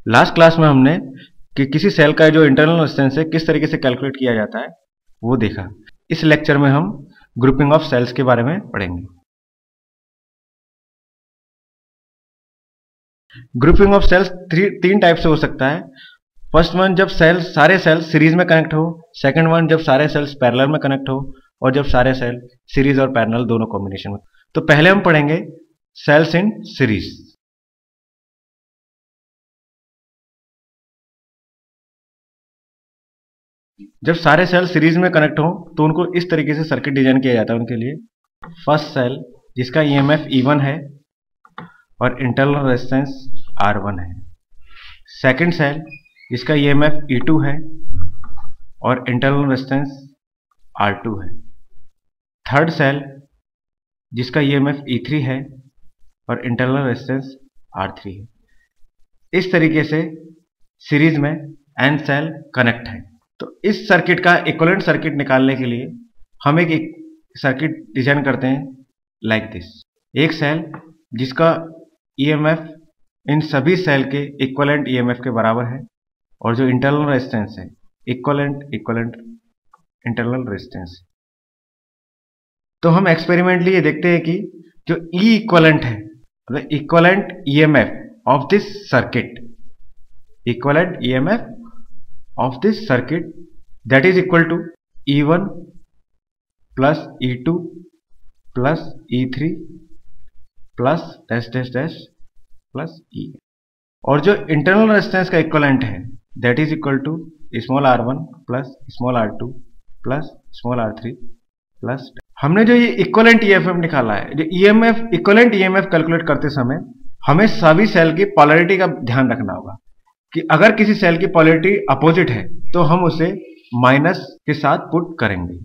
Last class में हमने कि किसी सेल का जो इंटरनल रेजिस्टेंस है किस तरीके से कैलकुलेट किया जाता है वो देखा। इस लेक्चर में हम ग्रुपिंग ऑफ सेल्स के बारे में पढ़ेंगे। ग्रुपिंग ऑफ सेल्स तीन टाइप से हो सकता है। फर्स्ट वन जब सारे सेल्स सीरीज में कनेक्ट हो, सेकंड वन जब सारे सेल्स पैरेलल में कनेक्ट हो, और जब सारे सेल सीरीज और पैरेलल दोनों कॉम्बिनेशन में। तो पहले हम पढ़ेंगे सेल्स इन सीरीज। जब सारे सेल सीरीज में कनेक्ट हो तो उनको इस तरीके से सर्किट डिजाइन किया जाता है उनके लिए। फर्स्ट सेल जिसका ईएमएफ E1 है और इंटरनल रेजिस्टेंस R1 है। सेकंड सेल जिसका ईएमएफ E2 है और इंटरनल रेजिस्टेंस R2 है। थर्ड सेल जिसका ईएमएफ E3 है और इंटरनल रेजिस्टेंस R3 है। इस तरीके से सीरीज में n सेल कनेक्ट है। तो इस सर्किट का इक्विवेलेंट सर्किट निकालने के लिए हम एक सर्किट डिजाइन करते हैं लाइक दिस। एक सेल जिसका ईएमएफ इन सभी सेल के इक्विवेलेंट ईएमएफ के बराबर है और जो इंटरनल रेजिस्टेंस है इक्विवेलेंट इंटरनल रेजिस्टेंस। तो हम एक्सपेरिमेंटली ये देखते हैं कि जो ई इक्विवेलेंट है मतलब equivalent EMF of this circuit, equivalent EMF of this circuit that is equal to E1 plus E2 plus E3 plus dash dash dash plus E। और जो इंटरनल रेजिस्टेंस का इक्विवेलेंट है that is equal to small r1 plus small r2 plus small r3 plus। हमने जो ये equivalent EMF निकाला है, जो ईएमएफ इक्विवेलेंट ईएमएफ कैलकुलेट करते समय हमें सभी सेल की पोलैरिटी का ध्यान रखना होगा कि अगर किसी सेल की पोलैरिटी अपोजिट है तो हम उसे माइनस के साथ पुट करेंगे।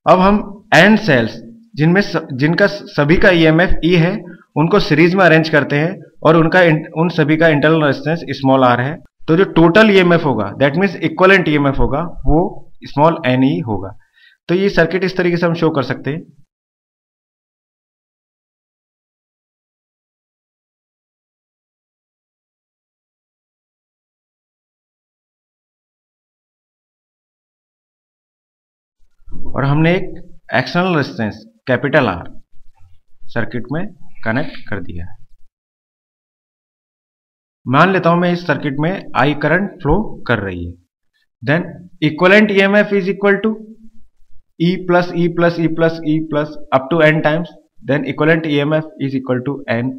अब हम n सेल्स जिनका सभी का ईएमएफ E है उनको सीरीज में अरेंज करते हैं और उन सभी का इंटरनल रेजिस्टेंस स्मॉल r है। तो जो टोटल ईएमएफ होगा दैट मीन्स इक्विवेलेंट ईएमएफ होगा वो स्मॉल n ही होगा। तो ये सर्किट इस तरीके से हम शो कर सकते हैं। और हमने एक external resistance capital R circuit में कनेक्ट कर दिया है। मान लेता हूं मैं इस सर्किट में I करंट फ्लो कर रही है। Then equivalent EMF is equal to E plus E plus E plus E plus up to n times. Then equivalent EMF is equal to n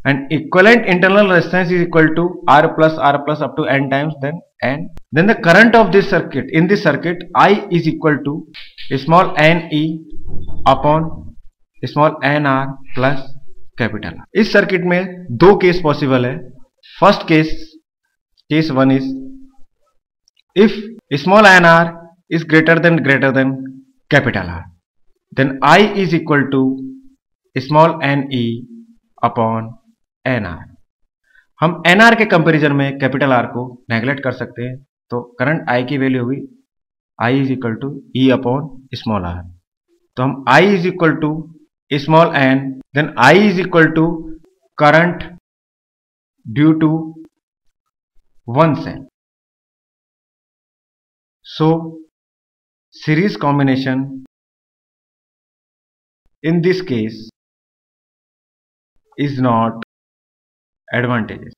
and equivalent internal resistance is equal to R plus up to n times then n. Then the current of this circuit, in this circuit I is equal to small n E upon small n R plus capital R. इस circuit में दो case possible है। First case one is if small n R is greater than capital R, then I is equal to small n E upon NR। हम NR के comparison में capital R को neglect कर सकते हैं। तो करंट I की वैल्यू होगी I is equal to E upon small r। तो हम I is equal to small n then I is equal to current due to one cell. So series combination in this case is not advantageous.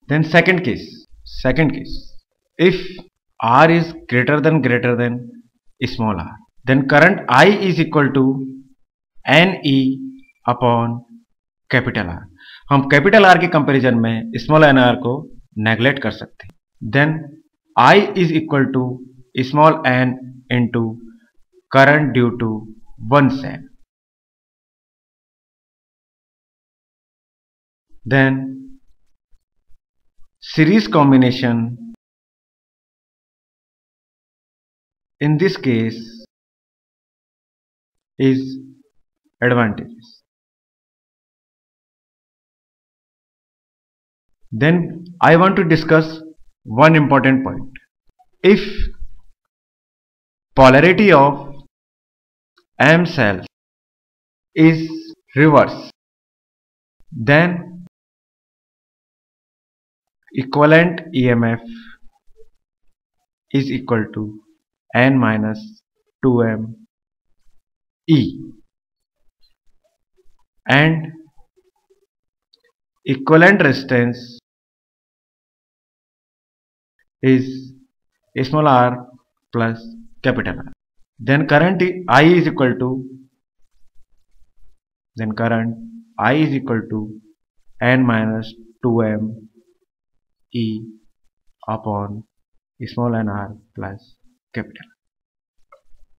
Then second case, if R is greater than small r, then current I is equal to NE upon capital R। हम capital R के comparison में small n r को neglect कर सकते हैं। देन I is equal to small n into current due to one cell। Then series combination in this case is advantageous. Then I want to discuss one important point. If polarity of M cells is reverse, then equivalent EMF is equal to n minus 2m E, and equivalent resistance is small r plus capital R. Then current I is equal to n minus 2m E upon small n r plus capital R.